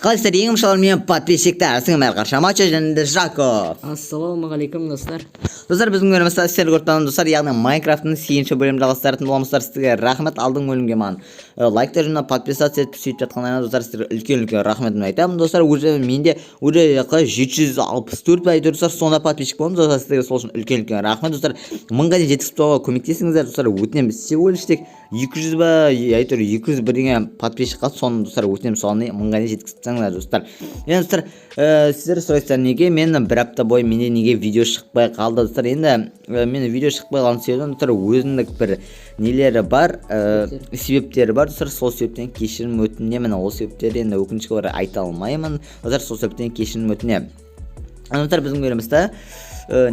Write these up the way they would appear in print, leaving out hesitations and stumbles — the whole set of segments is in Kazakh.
Қалайсыздар, ең мен подписчиктер, сіңім әрқаршамачы және Жаков. Ассалаумағалейкум достар. Достар, біздің бөлімімізді сіздер көріп достар, яғни Майнкрафттың 8-ші бөлімді жалғастыратын боламыздар. Сіздерге рахмет, алдың бөлімге маған лайктар және подписация етіп сөйтіп жатқандарыңа достар, сіздерге үлкен рахметімді айтамын. Достар, уже менде уже 764 әйтеуір достар, сонда подписчик болдым. Достар, сіздерге сол үшін үлкен рахмет. Достар, 1000-ға дейін жеткізіп көмектесіңіздер. Достар, өтінемін, всего лишь тек 200 ба, әйтеуір 200 бірдеңе подписчик қалды. Соны достар, өтінемін, соны 1000-ға дейін жеткізсеңіздер достар. Енді достар, сіздер сұрайсыздар, неге мен бір апта бойы менде неге видео шықпай қалды достар. Енді мен видео шықпай қалған себебім достар, өзіндік бір нелері бар, себептері бар достар. Сол себептен кешірім өтінемін. Ол себептерді енді өкінішке орай айта алмаймын достар. Сол себептен кешірім өтінемін. Достар, біздің бөлімімізде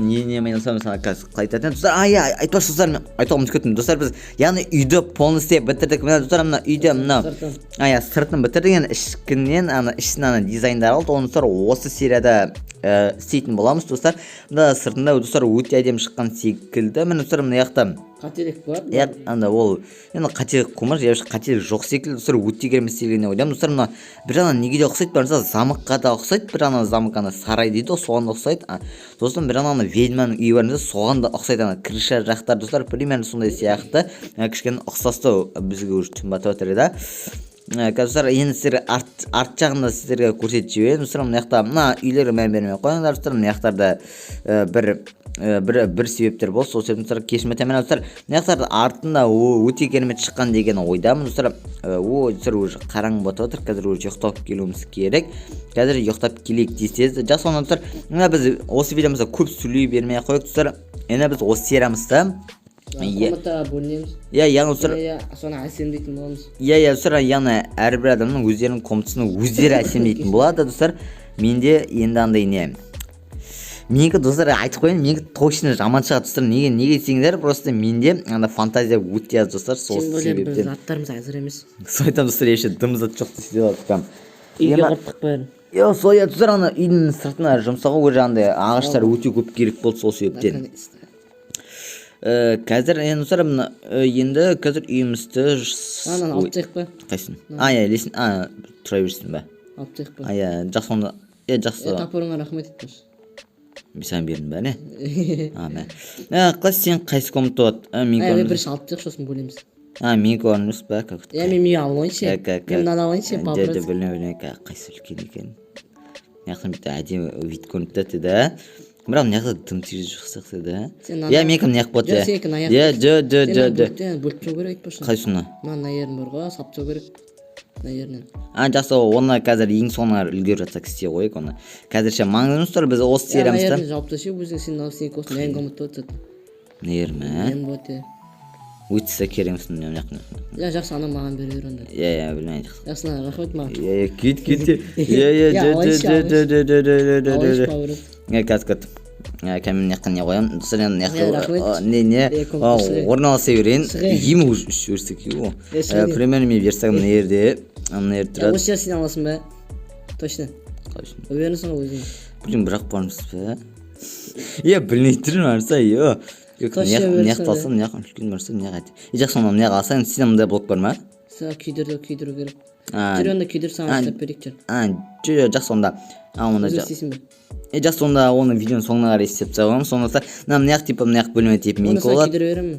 не айналысамыз қайтатын достар. Айтпақшы достар, мен айтуға ұмытып кеттім достар. Біз яғни үйді полностью бітірдік. Мына достар, мына үйде мына сыртын бітірдік, енді ішкінен ішін дизайндар алды. Оны достар осы серияда істейтін боламыз достар. Мына сыртында достар өте әдемі шыққан секілді. Міне достар, мына жақта қателік бар. Анда ол енді қателік қумыр, қателік жоқ секілді достар, өте керемет секілдіне ойлаймын достар. Мына бір жағынан неге де ұқсайды, бір жағынан замыққа да ұқсайды, бір жағынан замық сарай дейді, соған да ұқсайды. Достар, бір жағынан ведьманың үйі бар, соған да ұқсайды, крыша жақтар достар, примерно сондай сияқты, кішкене ұқсастау бізге уже түн батып жатыр еді. Достар, енді сіздерге арт жағында сіздерге көрсетіп жіберемін достар. Мына жақта мына үйлерге мән бермей қойыңдар достар. Мына жақтарда бір себептер болды, сол себептен кешірім өтінемін достар. Мына жақтарда артында өте керемет шыққан деген ойдамын достар. Достар, уже қараңғы болып отыр. Қазір уже ұйықтап келуіміз керек. Қазір ұйықтап келейік десеңіз. Жақсы, онда достар, біз осы видеомызда көп сөйлей бермей қойық достар. Енді біз осы сериямызда комментаға бөлінеміз. Яғни достар, соны әсемдейтін боламыз. достар, яғни әрбір адамның өздерінің комнатасын өздері әсемдейтін болады достар. Менде енді андай не менікі достар, айтып қойын, менікі точно жаман шығады достар. Неге десеңіздер, просто менде фантазия өте аз достар. Сол себептен біз заттарымыз әзір емес. Сол айтамын достар, еш дым зат жоқ десе болады. Үйге құрттық бәрін. Сол достар, үйдің сыртына жұмсауға уже ағаштар өте көп керек болды, сол себептен. Қазір достар, енді қазір үйімізді алып тек па? Қайсын? Елесін, тұра берсін бә? Алып тек па? Жақсы, онда жақсы. Тапырыңа рахмет етпеш. Бесен бердің бә, не? Қыз, сен қайсы комнатта от? Бірінші алып тек, сосын бөлеміз. Менікі орнымыз бә, көкті? Мен мүй алуыншы, мен мынаны алуыншы, папырыз. Білмей, қайсы үлкен екен. Неқсым бітті әдемі вид көрініпті да. Бірақ неқсы дым тегіз жұқсақты да. Менікім неқ боты? Сенікін аяқ. Бөліп жау керек айтпашы. Қайсына? Мына ерін бұрға, сап жау керек. Жақсы, оны қазір ең соңына үлгер жатсақ істей қойық оны. Қазірше маңызын ұстар, біз осы сериямызда. Жауапты ше, өзің сен сен көсін, мен комнатта өтсет. Нер ме? Мен боте. Өйтсі керемсің, мен яқын. Жақсы, ана маған берер онда. Білмей жақсы. Жақсына, рахмет маған. Кет. Кәмін неқін не қоям. Орналаса берейін. Емі өрсек его. Примерно мен берсақ мына ерде тұрады. Осы жер сен аласың бә? Точно. Өверінсің өзің. Білім бірақ бармыз бә? Білмей тұрын барса, неқ талсам, неқ үлкен барса, неқ әйті. Жақсы, оны неқ алсаң, сен мұндай блок бар ма? Күйдіру керек. Жүренді күйдір саған істеп берек жер. Жақсы, онда. Өзі істейсің бе? Жақсы, онда оны видеоның соңына қарай істеп тағуым. Сонда мынаяқ типа мынаяқ бөлме типа менікі болады. Оны күйдір беремін?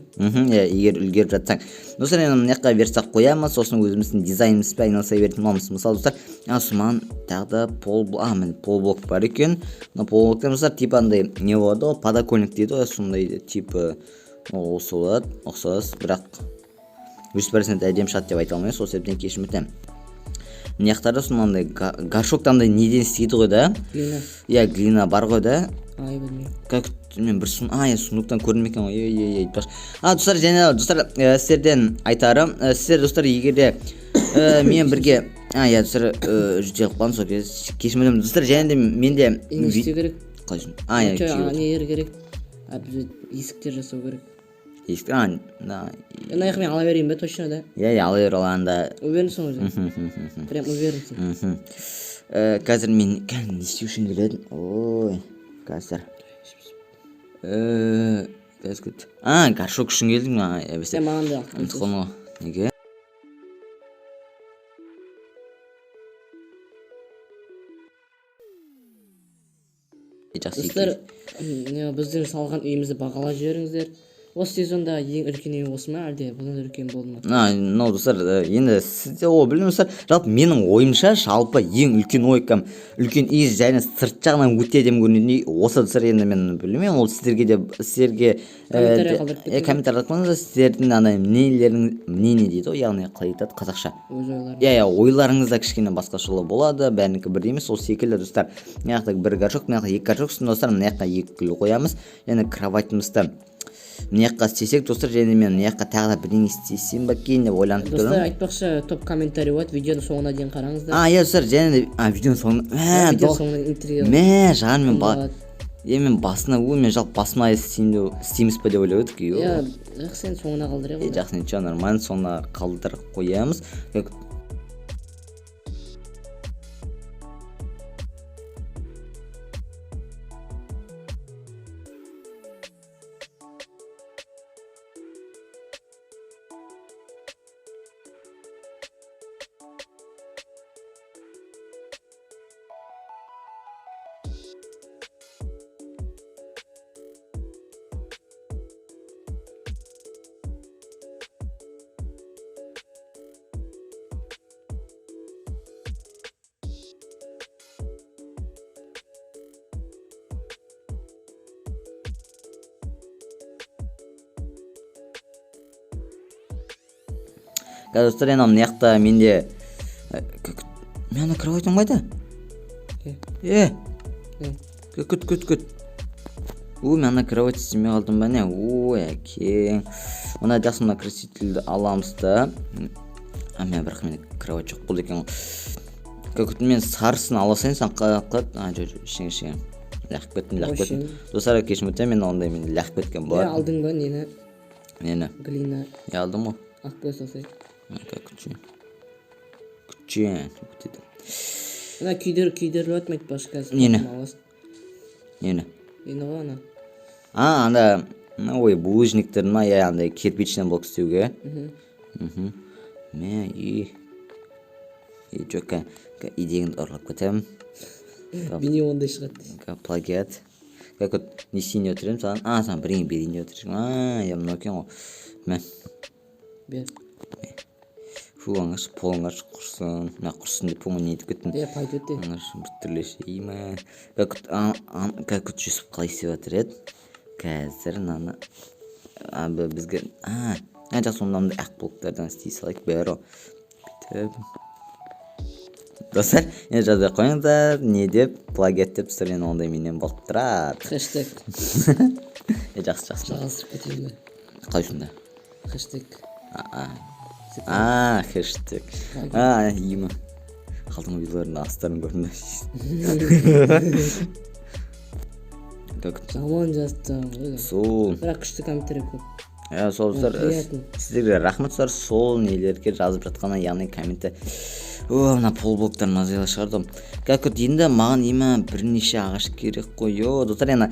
Егер үлгеріп жатсаң. Достар, енді мынаяққа берсақ қоямыз, сосын өзіміздің дизайнымызбен айналыса беретін боламыз. Мысалы достар, сұман тағы да полблок бар екен. Полблоктан достар типа андай не болады ғой, подоконник дейді ғой, сондай типа осы болады, ұқсас, бірақ 100% әдемі шат деп айта алмаймын, сол себептен кешірім өтінемін. Мынаяқтарда сондай горшоктан неден істейді ғой да? Глина. Глина бар ғой да? Білмеймін. Бір сундуктан көрінмекен ғой. Достар, және достар, сіздерден айтарым. Сіздер достар, егерде мен бірге достар, жүтеліп қалын сол кешірім өтінемін. Достар, және де менде инвестиция керек. Қайсын? Не ер керек? Есіктер жасау керек. Есіктер, Аяқ мен ала берейін бе, точно да? Ала бер алғанда. Уверенсің өзің? Прям уверенсің. Қазір мен не істеу үшін келедім? Қазір. Горшок үшін келдің ма? Сен маған да алып. Неге? Жақсы Достар, біздің салған үйімізді бағалап жіберіңіздер. Осы сезонда ең үлкен үй осы ма, әлде бұдан үлкен болды ма? Ну достар, енді сізде ол білмеймін достар. Жалпы менің ойымша жалпы ең үлкен ой үлкен үй және сырт жағынан өте әдемі көрінетін үй осы достар. Енді мен білмеймін, ол сіздерге Комментарий қалдырып кетіңіздер. комментарий қалдырыңыздар. Сіздердің ана мнение дейді ғой, яғни қалай айтады қазақша. Өз ойларың. Иә, ойларыңыз да кішкене басқашалау болады, бәрінікі бірдей емес. Сол секілді достар. Мына жақта бір горшок, мына жақта екі горшок үстінде достар. Мына жақта екі гүл қоямыз. Және кроватьімізді мына жаққа істесек достар, және мен мына жаққа тағы да бірдеңе істесем ба екен деп ойланып тұрмын. Достар, айтпақшы, топ комментарий болады, видеоны соңына дейін қараңыздар. Иә достар, және видеоның соңында Видео соңына интервью. жағын мен басына мен жалпы басыма істейміз ба деп ойлап едік. Иә, жақсы, енді соңына қалдыра ғой. Жақсы, ничего, нормально, соңына қалдырып қоямыз. Достар, енді мына жақта менде мені кроватьім қайда? Күт. Мен кровать істемей қалдым ба не? Әкең. Мына жақсы мына красительді аламыз да. Мен бірақ мен кровать жоқ болды екен. Мен сарысын аласайын, сан қалады. Ештеңе. Ләқып кеттім. Достар, кешірім өтінемін, мен ондай мен ләқып кеткен бар. Алдың ба нені? Нені? Глина. Алдым ғой. Ақбөз осай. Күтчен. Ана күйдіріп өтмейді башқа. Нені? Нені ғой ана? Анда, булыжниктерін ма, андай кирпичтен блок істеуге. Жоқ, идеяңды ұрлап кетемін. Бейне ондай шығады. Плагиат. Не істейін өтірем саған? Саған біріңе берейін өтірем. Мынау екен ғой. Бер. Аңғаш, полыңғаш құрсын. Құрсын деп оңын етіп кеттім. Пайт өтті. Аңғаш біртірлешеймі. Күт жүсіп қалай істеп жатыр еді. Қазір наны бізге жақсы онамды ақ блоктардан істей салайық бәрі. Достар, енді жазбай қойыңыздар, не деп, плагиат деп сұрен ондай менен болып тұрады. Хэштег. Жақсы. Жалғастырып кетейін бе? Қалай сонда? Хэштег. Хэштег. Ема. Қалдың видеолардың астарын көрдім. Жаман жазды. Сол. Бірақ күшті комментарий көп. Сол достар, сіздерге рахмет сұрар, сол нелерге жазып жатқаны, яғни комменті. Мына полблоктарын азайла шығардым. Енді маған бірнеше ағаш керек қой. Достар, енді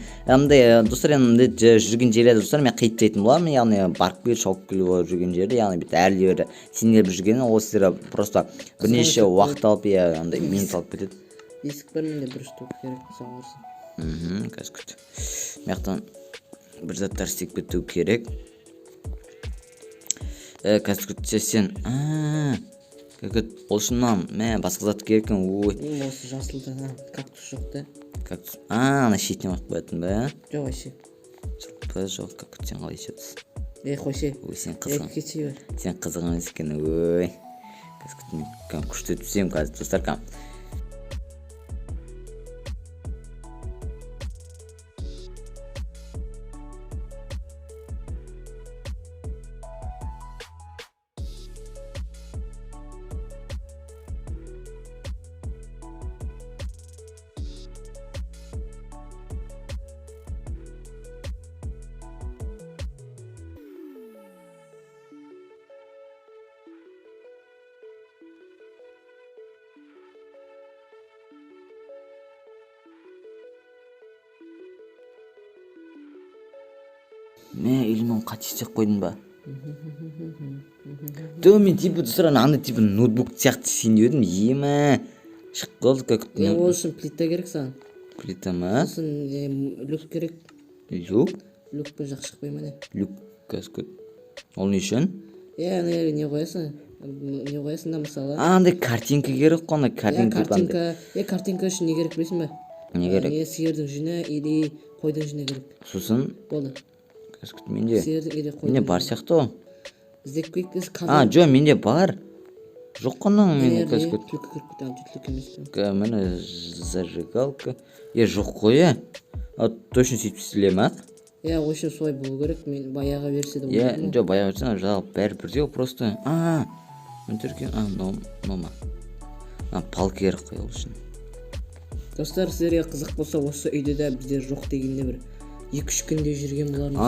жүрген жерлерді достар, мен қиттайтын боламын, яғни барып кел, шауып кел жүрген жерді, яғни әрлері сендер бір жүргені, ол сіздер просто бірнеше уақыт алып, минут алып кетеді. Есік бар менде бір штук керек, сағырсын. Қазір күт. Мияқтан бір заттар істеп кету керек. Қазір күтсе сен ол шыннан басқа зат керек екен. Осы жасылды кактус жоқ та. Кактус. Ана шетіне қойып қоятын ба? Жоқ вообще. Жалпы жоқ, кактус сен қалай ішесің? Қойшы. Сен қызығың. Сен қызығың емес екен. Қазір күшті түсем қазір достар. Мен елмен қате істеп қойдым ба? Мен типа достар, андай типа ноутбук сияқты сен едім. Шығып қалды как. Ол үшін плита керек саған. Плита ма? сосын люк керек. Люк? Люкпен жақсы шықпай ма не? Люк каскет. Ол не үшін? Не қоясың? Не қоясың да мысалы? Андай картинка керек қой, андай картинка. Картинка үшін не керек білесің ба? Не керек? Сиырдың жүні или қойдың жүні керек. Сосын Болды. каскет менде. Сиырдың или қойдың. Менде бар сияқты ғой. Іздеп көрейік біз қазір. Жоқ, менде бар. Жоқ қана менде каскет. Люк керек пе? Люк емес пе? Міне зажигалка. Жоқ қой. Точно сөйтіп істеле ма? В общем солай болу керек. Мен баяғы версияда Жоқ, баяғы версияда жалпы бәрі бірдей ғой, просто. Өтірген. Мынау ма? Палка керек қой ол үшін. Достар, сіздерге қызық болса, осы үйде де біздер жоқ дегенде бір 2-3 күнде жүрген болармыз.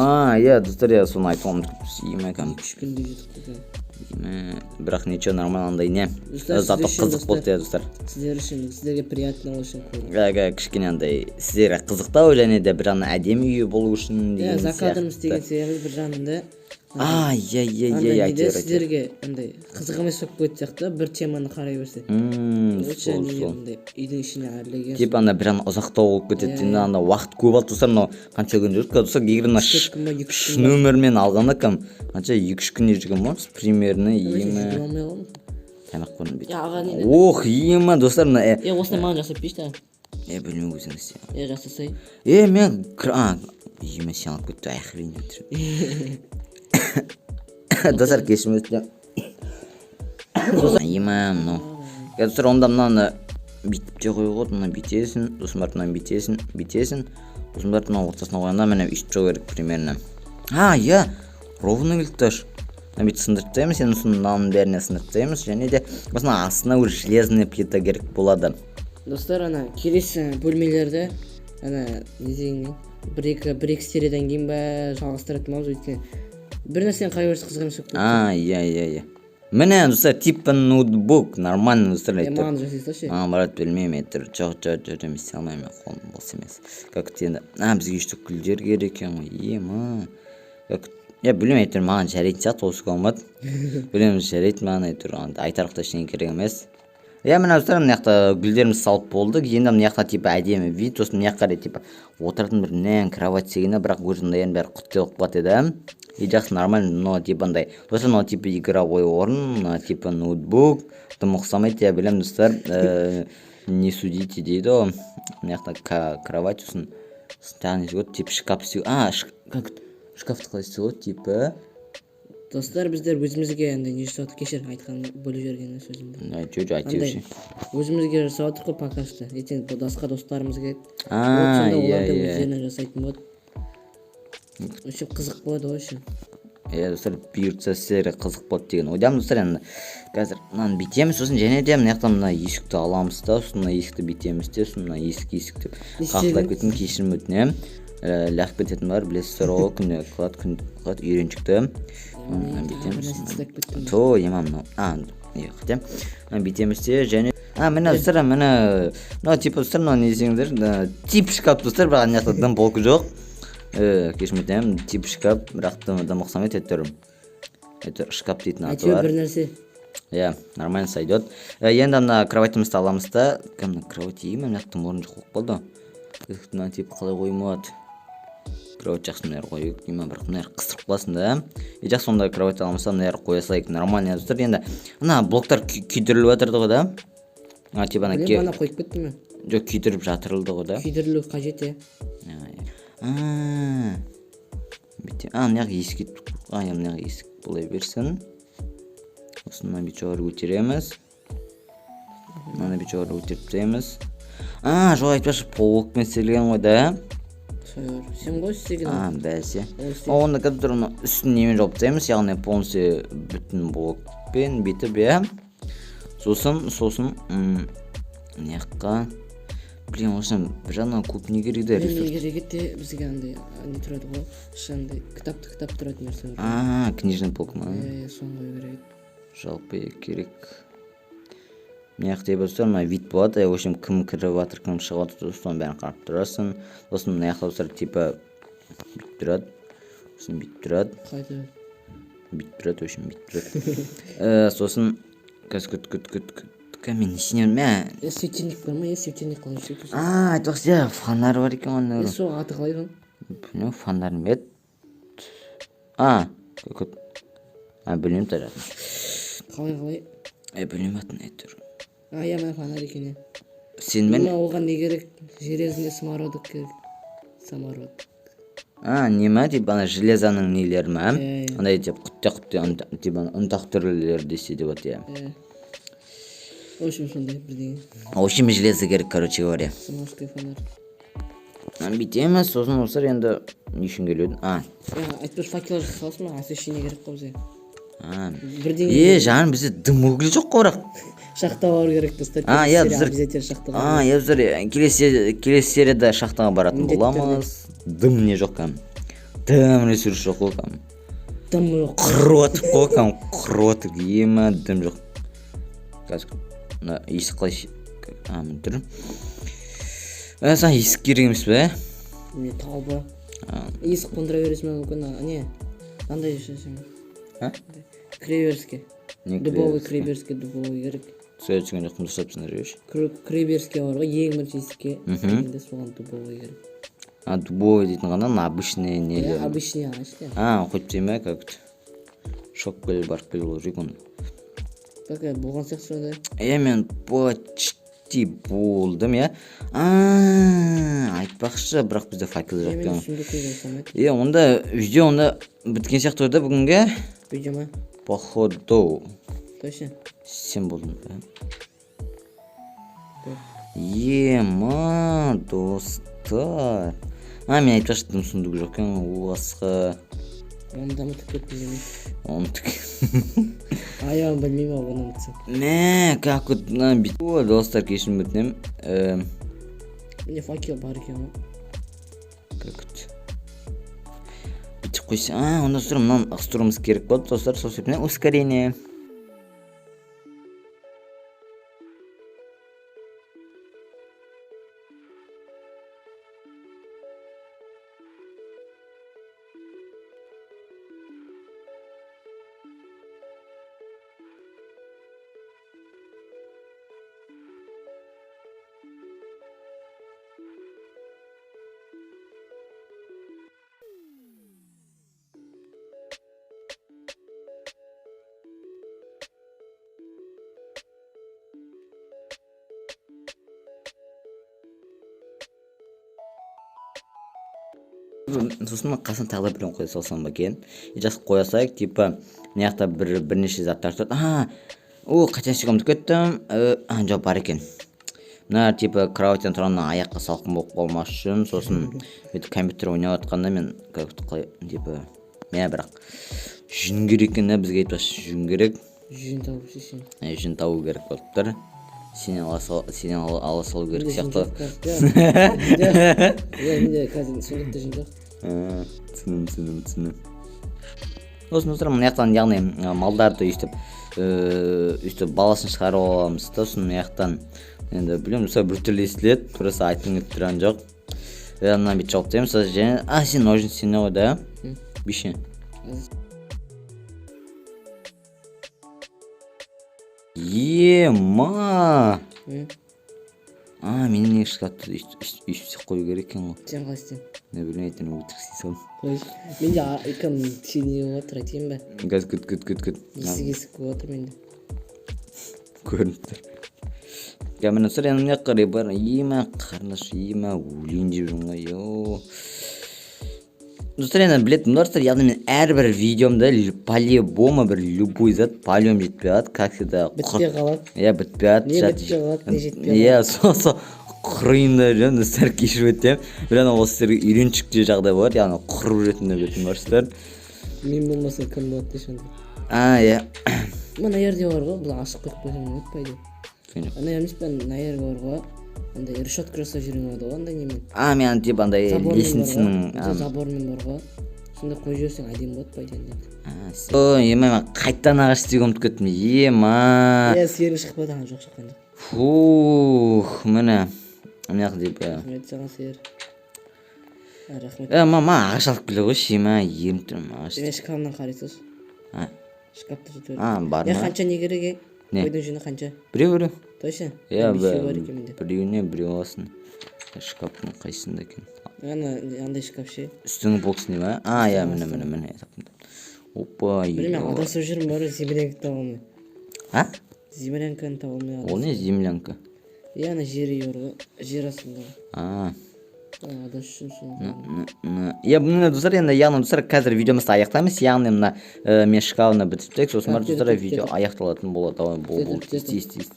Достар, соны айтуым керек. 2-3 күнде жүрдік қой. Бірақ ничего, нормально андай не. Достар, Зато қызық болды, достар. Сіздер үшін, сіздерге приятно болу үшін көрдім. Кішкене андай сіздерге қызықтау және де бір ана әдемі үй болу үшін деген сияқты. За кадрымыз деген себебіміз бір жағында айтыр. Сіздерге андай қызық емес болып кетті сияқты, бір теманы қарай берсе. Лучше үйдің ішіне әрлеген. Типа ана бір ана ұзақтау болып кетеді, ана уақыт көп алды, достар, мынау қанша күн жүрдік, достар, егер ана нөмірмен алғанда кім қанша 2-3 күн жүрген болмыз, примерно емі. Тамақ көрінбейді. Ох, емі, достар, осыны маған жасап берші. Білмей өзің істе. Жасасай. Мен емі сен алып кетті, охренеть отыр. Достар, кешірім өтті. Емі, достар, онда мынаны бүйтіп те қойға, мына бүйтесің, сосын барып мына бүйтесің, сосын барып мына ортасына қойғанда міне үйтіп шығу керек примерно. Ровно келді. Бүйтіп сындырып тастаймыз, енді мынаның бәріне сындырып тастаймыз, және де осына астына уже железный плита керек болады. Достар, ана келесі бөлмелерді ана не дегенмен бір-екі сериядан кейін ба жалғастыратын боламыз, өйткені бір нәрсені қарай берсе қызық емес болып кетті. Міне, достар, типа ноутбук, нормально, достар, айтыр. Маған жасайсың ше? Брат, білмеймін, айтыр. Жоқ, емес, алмаймын, қолым бос емес. Как енді, бізге үштік гүлдер керек екен ғой, білмеймін, айтыр, маған жарайтын сияқты, осы қалмады. Білемін, жарайды, маған айтыр, айтарлықта ештеңе керек емес. Міне, достар, мына жақта гүлдеріміз салып болды. Енді мына жақта типа әдемі вид, сосын мына жаққа типа отыратын бір нән кровать сегені, бірақ өзінде енді бәрі құтты болып кетеді. Жақсы, нормально, но типа андай. Достар, но типа игровой орын, типа ноутбук, тым ұқсамайды, я білем, достар. Не судите дейді ғой. Мына жақта кровать, сосын тағы не сегод, типа шкаф сегод. Шкафты қалай сегод, типа. Достар, біздер өзімізге андай не жасап отырмыз, кешір айтқан бөліп жіберген сөзімді. Айт өші. Өзімізге жасап отырмыз ғой пока что. Ертең басқа достарымыз келеді. Олардың өздеріне жасайтын болады. Өші қызық болады ғой үшін. Достар, бұйыртса сіздерге қызық болады деген ойдамын, достар. Енді қазір мынаны бүйтеміз, сосын және де мына жақтан мына есікті аламыз да, сосын мына есікті бүйтеміз де, сосын мына есік деп қақылап кеткен, кешірім өтінемін. Лақ кететін бар, білесіздер ғой, күнде қылады, үйреншікті. Бүйтеміз. Бүйтеміз де, және міне достар, мына типа достар, мына не десеңіздер, тип шкаф достар, бірақ ана жақта дым полка жоқ. Кешірім өтінемін, тип шкаф, бірақ дым ұқсамайды, это шкаф дейтін аты бар. Бір нәрсе. Нормально сойдет. Енді мына кроватімізді аламыз да, кімді кровать еймін, мына жақтың орын жоқ болып қалды. Мына типа қалай қоймады. Кровать жақсы мына қойып, бірақ мына қыстырып қаласың да. Жақсы онда кровать аламыз да, мына қоя салайық, нормально достар. Енді мына блоктар күйдіріліп жатырды ғой да. Типа ана қойып кетті ме? Жоқ, күйдіріп жатырылды ғой да. Күйдірілу қажет, мына есік кетіп, мына есік болай берсін. Осыны бүйтіп жоғары көтереміз. Мына бүйтіп жоғары көтеріп тастаймыз. Жоқ, айтпашы, полкпен істелген ғой да. Сен ғой істеген. Бәсе. Онда қазір үстін немен жауып тастаймыз, яғни полностью бүтін блокпен бүйтіп, сосын не жаққа. Блин, осыны бір жағынан көп не керек де ресурс. Не керек ете бізге андай не тұрады ғой, шандай кітап тұратын нәрсе. Книжный полка ма? Соны қою керек. Жалпы керек. Мына жақта достар, мына вид болады, в общем, кім кіріп жатыр, кім шығып жатыр, соны бәрін қарап тұрасың. Сосын мына жақта достар типа бүйтіп тұрады. Сосын бүйтіп тұрады. Қайда? Бүйтіп тұрады, в общем, бүйтіп тұрады. Сосын мен несінен мә. Светильник бар ма? Светильник қалай сөйтіп. Айтпақшы, фонарь бар екен оның. Сол аты қалай ғой? Білмеймін, фонарь мед. Көкөт. Білмеймін таратын. Қалай? Білмеймін атын әйтеуір. Иә, мен фонарь екен. Сен мен? Оған не керек? Железный самородок керек. Самород. Нема, типа ана железаның нелері ма? Андай типа құтты типа ұнтақ түрлілер десе деп от, иә. В общем, сондай бірдеңе. В общем, железо керек, короче говоря. Самарский фонарь. Бүйтеміз, сосын осылар енді не үшін келеді? Айтпаш факел жаққа салсын ма? Освещение керек қой бізге. Бірдеңе. Жаным, бізде дым өкілі жоқ қой бірақ. Шахтаға бару керек достар. Иә, біздер обязательно шахтаға. Иә, біздер келесі серияда шахтаға баратын боламыз. Дым не жоқ кәм. Дым ресурс жоқ қой кәм. Дым жоқ. Құротып қой кәм. Құротып ема дым жоқ. Қазір есік қалай тұр. Сан есік керек емес бе? Не тауба. Есік қондыра бересің мүмкін. Не? Қандай жасайсың? Кіреберіске. Дубовый кіреберіске дубовый керек. Сөйтсің жоқтым дұрыстапсыңдар еш? Кіреберіске бар ғой, ең бірінші есікке. Енді соған дубовый керек. Дубовый дейтін ғанан обычный нелер. Обычный ағашты. Қойып дейме как-то. Шоп көл барып көл болып жүрек оны. Так, болған сияқты сонда. Мен почти болдым, иә. Айтпақшы, бірақ бізде факел жоқ екен. Онда видео біткен сияқты ойда бүгінге. Видео ма? Походу. Точно? Сен болдың ба? Ема, достар. Мен айтпақшы дым сұндық жоқ екен, уасқа. Оны да ұмытып кеттім деме. Ұмытып Аяғын білмеймін ау, оны ұмытсам. Как вот бит. Достар, кешірім өтінем. Міне факел бар екен ғой. Как вот. Бітіп қойса. Онда сұр мұнан ықстыруымыз керек болды, достар. Сол себебінен ускорение. Сосын қасын тағы да бірін қоя салсам ба екен. Жасып қоя салайық, типа мына жақта бірнеше заттар тұрады. Қачан ұмытып кеттім. Жоқ, бар екен. Мына типа кроваттен тұрғанда аяққа салқын болып қалмас үшін, сосын бүйтіп компьютер ойнап жатқанда мен қалай типа бірақ жүн керек екен, бізге айтпақшы жүн керек. Жүн тауып шешен. Жүн табу керек болып тұр. Сенен ала салу керек сияқты. Менде қазір сондықта жүн жоқ. Түсінім. Сосын осылар мына жақтан, яғни малдарды өйстіп баласын шығарып аламыз да, сосын мына жақтан енді білем, бір түрлі естіледі, просто айтқым келіп тұрған жоқ. Мына бүйтіп жауып тастаймыз, және сен ножницы сене ғой да? Бейше. Ема! Менен не шықатты үйшісек қою керек екен ғой. Сен қалай істен? Не білмейтін өтіріксей салым. Менде кім түйіне отыр, айтайын ба? Газ күт. Есік отыр менде. Көрініп тұр. Мен осыр әнімне қарай бар. Ема, қарындаш, ема, өлейін деп жүрмін ғой. Достар, енді білетін достар, яғни мен әрбір видеомда по-любому бір любой зат по-любому жетпей қалады, как всегда. Бітпей қалады. Бітпей қалады. Не бітпей қалады, не жетпей қалады. Сол құрайында жүрген достар, кешіріп өтем. Бірақ осы сіздерге үйреншікті жағдай болады, яғни құрып жүретінде білетін барсыздар. Мен болмаса кім болады дешін. Мына жерде бар ғой, бұл ашық қойып қойсам өтпайды. Ана емес пен наерге бар ғой. Андай решетка жасап жүрген болады ғой, андай немен. Мен типа андай лестницаның забормен бар ғой. Сонда қойып жіберсең әдемі болады по идее. Мен қайттан ағаш істеуге ұмытып кеттім. Сері шықпады, жоқ шыққан жоқ. Міне ақ деп. Рахмет саған сері. Рахмет. Ағаш алып келе қойшы, ерім тұрмын ағаш. Мен шкафымнан қарайсыз. Шкафта жүр. Бар ма? Қанша не керек? Қойдың жүні қанша? Біреу. Точно? Иә, Бешеу бар екен менде. біреуіне біреу алсын. Шкаптың қайсында екен? Андай шкаф ше. Үстіңгі бокс не ма? Иә, міне. Опа, Білмеймін, адасып жүрмін бәрі землянка таба алмай. А? Землянканы таба алмай. Ол не землянка? Иә, ана жер үй бар ғой, жер астында. Адасып жүрмін. Иә, міне достар, енді яғни достар қазір видеомызды аяқтаймыз. Яғни мына мен шкафына бітірсек, сосын барып достар видео аяқталатын болады. Бұл тез.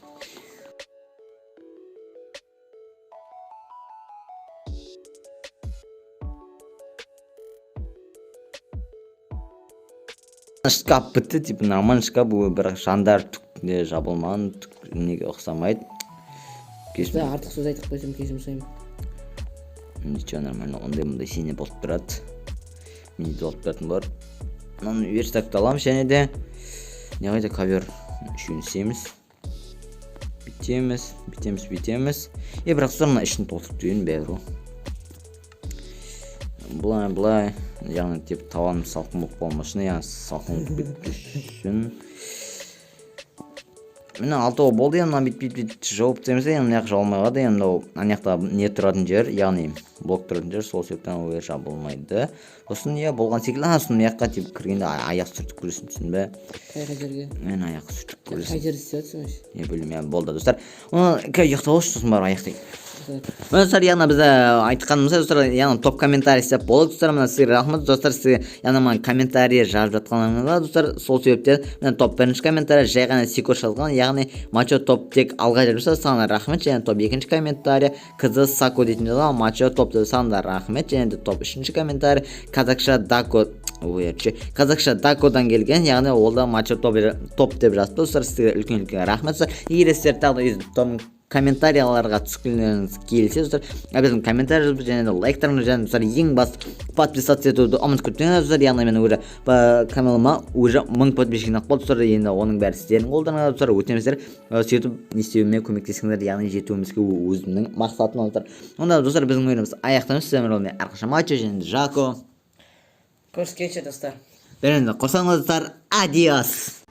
Шкаф бітті, типа нормальный шкаф, бірақ жандар түкне жабылмаған, неге ұқсамайды. Артық сөз айтып қойсам кешірім сұраймын. Ничего, нормально, ондай сене болып тұрады. Менде болып тұратын бар. Мынаны верстакты аламыз, және де не қайда ковер үшеуін істейміз. Бүйтеміз. Бірақ достар мына ішін толтырып түйін бәрі. Былай, яғни теп таваным салқын болып болмашыны, яғни салқын бітпесін. Міне алтауы болды, енді бит жауып демесе, енді яқ жабылмайғады, енді анаяқта не тұратын жер, яғни блок тұратын жер, сол себептен ол жабылмайды. Сосын болған секілді, сосын яққа теп кіргенде аяқ сүртіп көресің, түсін бе? Қайқа жерге? Мен аяқ сүртіп көресің. Қай жерді істейатсың өш? Білмеймін, болды достар. Оны ұйықтап олшы, сосын бар аяқтайық. Достар, яғна бізді айтқанымыз, достар, яғна топ комментарий істеп болды, достар, мына сізге рахмет, достар, сізге яғна комментарий жазып жатқаныңызға, достар, сол себептен мына топ бірінші комментарий жай ғана секунд жазған, яғни мачо топ тек алға жүрсе, саған рахмет, және топ екінші комментарий қызы Сако дейтін жолы, мачо топ деп саған рахмет, және де топ үшінші комментарий қазақша Дакодан келген, яғни ол да мачо топ деп жазды, достар, сізге үлкен рахмет. Егер сіздер тағы комментарияларға түскілеріңіз келсе, достар, обязательно комментарий жазып, және де лайктарыңыз, және достар, ең басты подписаться етуді ұмытып кетпеңіздер, достар. Яғни мен уже каналыма уже 1000 подписчик болды, достар. Енді оның бәрі сіздердің қолдарыңызда, достар. Өтеміздер, сөйтіп не істеуіме көмектесіңіздер, яғни жетуімізге өзімнің мақсатым, достар. Онда достар, біздің ойынымыз аяқтаймыз. Сіздермен әрқашан Мачо және Жако. Көріскенше достар. Бәрінде қосаңыз, достар. Адиос.